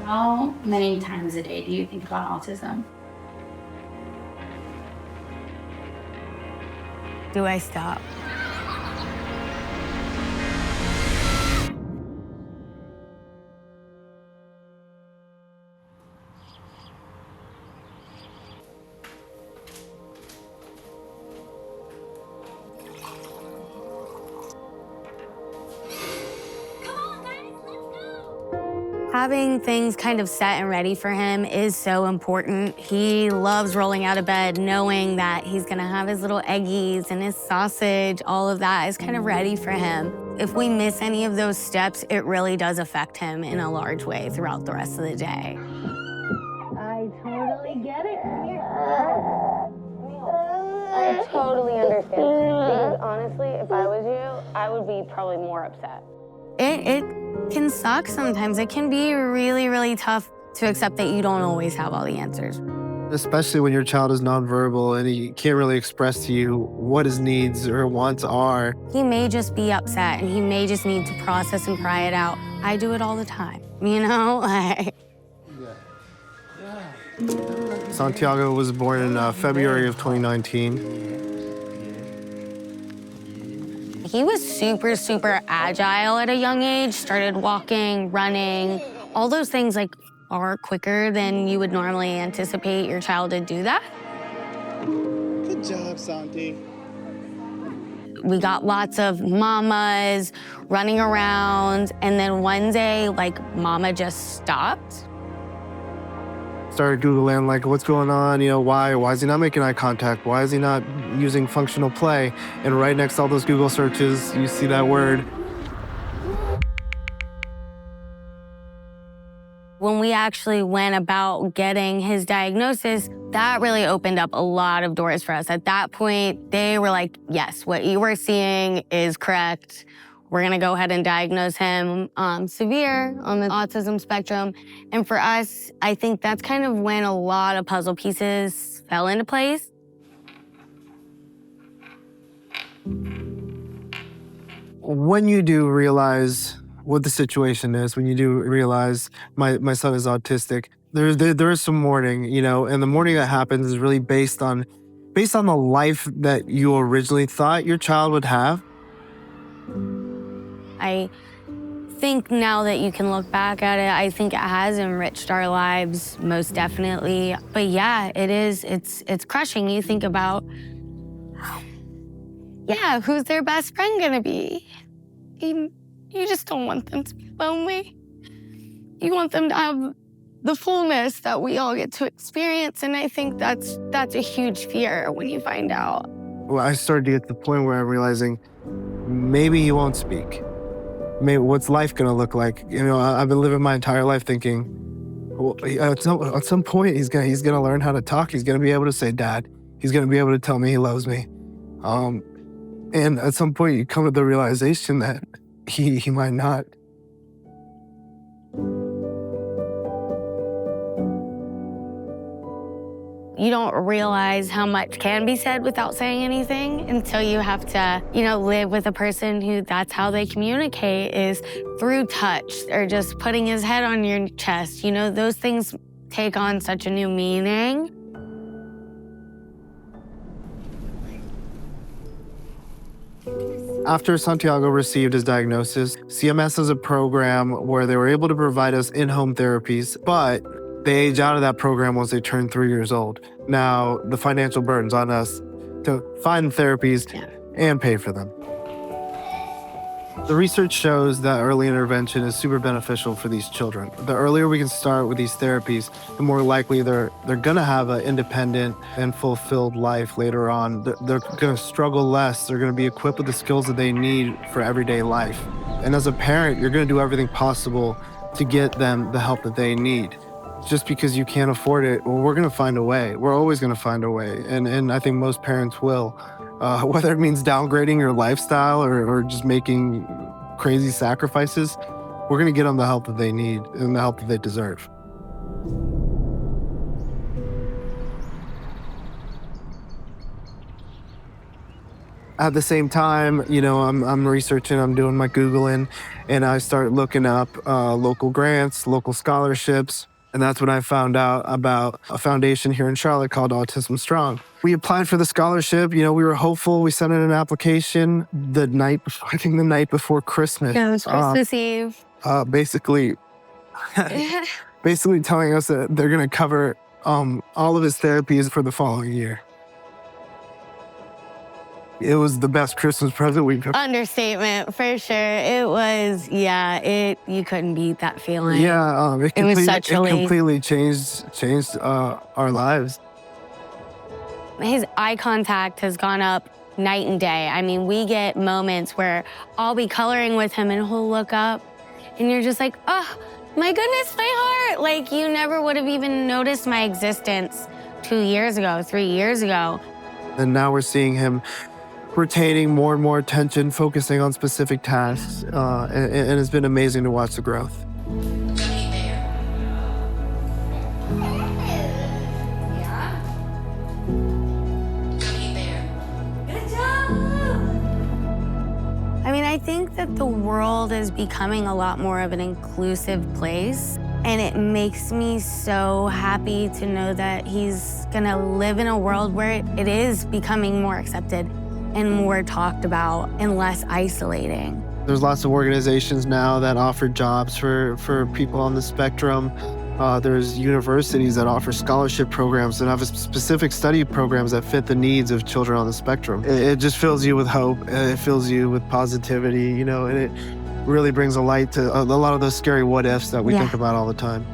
How many times a day do you think about autism? Do I stop? Having things kind of set and ready for him is so important. He loves rolling out of bed knowing that he's gonna have his little eggies and his sausage, all of that is kind of ready for him. If we miss any of those steps, it really does affect him in a large way throughout the rest of the day. I totally get it. I totally understand. Because honestly, if I was you, I would be probably more upset. It can suck sometimes. It can be really, really tough to accept that you don't always have all the answers. Especially when your child is nonverbal and he can't really express to you what his needs or wants are. He may just be upset and he may just need to process and cry it out. I do it all the time, you know? Santiago was born in February of 2019. He was super, super agile at a young age, started walking, running, all those things like far quicker than you would normally anticipate your child to do that. Good job, Santi. We got lots of mamas running around, and then one day, like, mama just stopped. Started Googling, like, what's going on? You know, why is he not making eye contact? Why is he not using functional play? And right next to all those Google searches, you see that word. When we actually went about getting his diagnosis, that really opened up a lot of doors for us. At that point, they were like, yes, what you were seeing is correct. We're gonna go ahead and diagnose him severe on the autism spectrum. And for us, I think that's kind of when a lot of puzzle pieces fell into place. When you do realize what the situation is, when you do realize my son is autistic, there is some mourning, you know, and the mourning that happens is really based on the life that you originally thought your child would have. I think now that you can look back at it, I think it has enriched our lives, most definitely. But yeah, it's crushing. You think about, yeah, who's their best friend gonna be? You just don't want them to be lonely. You want them to have the fullness that we all get to experience, and I think that's a huge fear when you find out. Well, I started to get to the point where I'm realizing maybe he won't speak. Maybe what's life gonna look like? You know, I've been living my entire life thinking, well, at some point he's gonna learn how to talk. He's gonna be able to say dad. He's gonna be able to tell me he loves me. And at some point you come to the realization that he might not. You don't realize how much can be said without saying anything until you have to, you know, live with a person who that's how they communicate is through touch or just putting his head on your chest. You know, those things take on such a new meaning. After Santiago received his diagnosis, CMS has a program where they were able to provide us in-home therapies, but they age out of that program once they turn 3 years old. Now, the financial burden's on us to find therapies and pay for them. The research shows that early intervention is super beneficial for these children. The earlier we can start with these therapies, the more likely they're gonna have an independent and fulfilled life later on. They're gonna struggle less. They're gonna be equipped with the skills that they need for everyday life. And as a parent, you're gonna do everything possible to get them the help that they need. Just because you can't afford it, well, we're gonna find a way. We're always gonna find a way. And I think most parents will. Whether it means downgrading your lifestyle or just making crazy sacrifices, we're gonna get them the help that they need and the help that they deserve. At the same time, I'm researching, I'm doing my Googling, and I start looking up local grants, local scholarships. And that's when I found out about a foundation here in Charlotte called Autism Strong. We applied for the scholarship. We were hopeful. We sent in an application the night before Christmas. Yeah, it was Christmas Eve. Basically telling us that they're going to cover all of his therapies for the following year. It was the best Christmas present we've ever. Understatement, for sure. It was, you couldn't beat that feeling. Yeah, it was such a relief. Completely changed our lives. His eye contact has gone up night and day. I mean, we get moments where I'll be coloring with him and he'll look up and you're just like, oh, my goodness, my heart. Like, you never would have even noticed my existence 2 years ago, 3 years ago. And now we're seeing him retaining more and more attention, focusing on specific tasks, and it's been amazing to watch the growth. I mean, I think that the world is becoming a lot more of an inclusive place, and it makes me so happy to know that he's gonna live in a world where it is becoming more accepted and more talked about and less isolating. There's lots of organizations now that offer jobs for people on the spectrum. There's universities that offer scholarship programs that have specific study programs that fit the needs of children on the spectrum. It just fills you with hope. It fills you with positivity, and it really brings a light to a lot of those scary what ifs that we think about all the time.